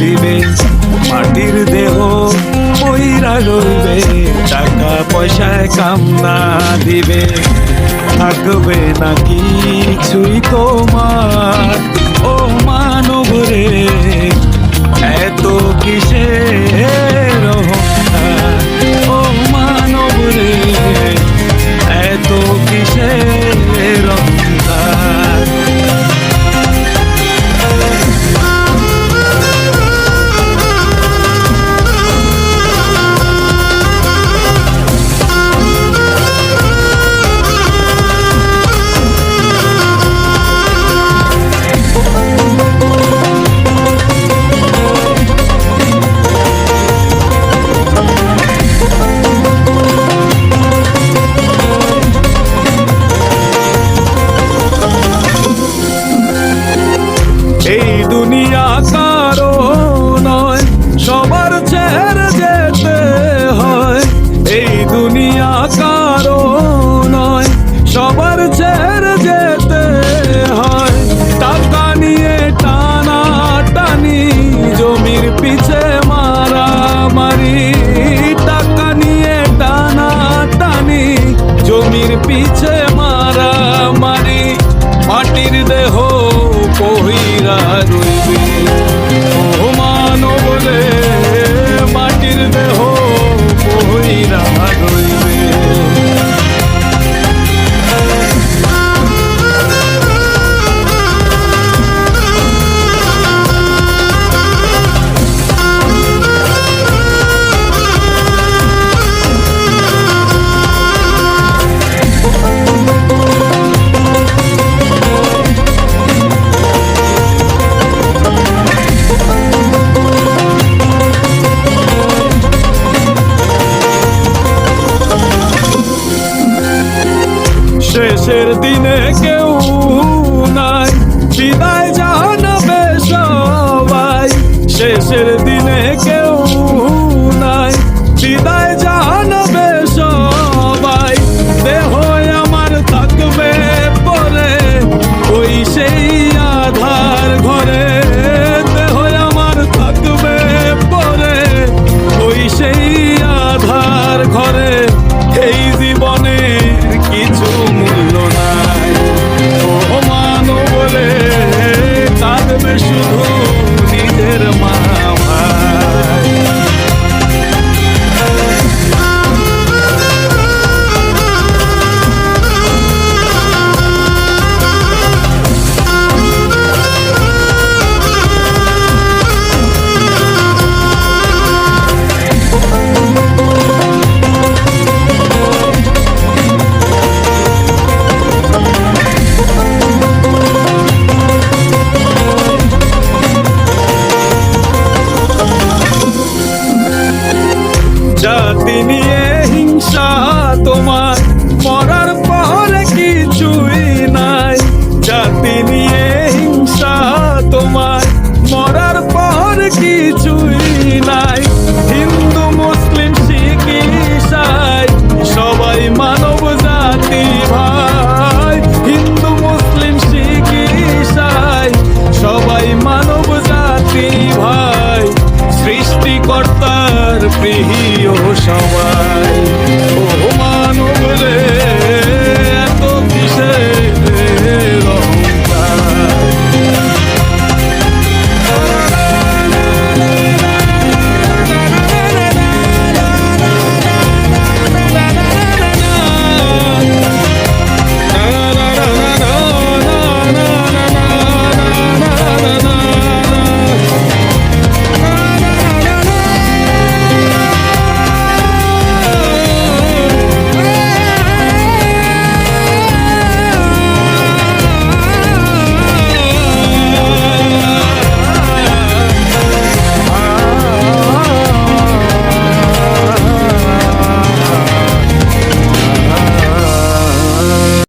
দিবে, মাটির দেহ পইরা রইবে, টাকা পয়সায় কাম না দিবে, থাকবে না কিছুই তোমার। ও মানব রে, এত কিসের অহংকার? ও মানব রে, এত কিসের অহংকার? এই দুনিয়া কারো নয়, সবার ছেড়ে যেতে হয়। এই দুনিয়া কারো নয়, সবার ছেড়ে যেতে হয়। টাকা নিয়ে টানা টানি, জমির পিছে মারামারি। টাকা নিয়ে টানা টানি, জমির পিছে মারামারি। মাটির দেহ পইরা রইবে, ও মানব রে, মাটির দেহ পইরা রইবে। শেষের দিনে কেউ নাই, বিদায় জানাবে সবাই। শেষের দিনে কেউ নাই, বিদায় জানাবে সবাই। দেহ আমার থাকবে পরে ওই সেই আধার ঘরে। দেহ আমার থাকবে পরে ওই সেই আধার ঘরে। এই জীবনে কিছু মূল্য নাই, ও মানব রে, থাকবে শুধু নিজের মা ভাই। জাতি নিয়ে হিংসা তোমার, মরার পরে কিছুই নাই। জাতি নিয়ে হিংসা তোমার, মরার পর কিছুই নাই। হিন্দু মুসলিম শিখ ঈসাই সবাই মানব জাতি ভাই। হিন্দু মুসলিম শিখ ঈসাই সবাই মানব জাতি ভাই। সৃষ্টিকর্তার প্রিয় সবাই।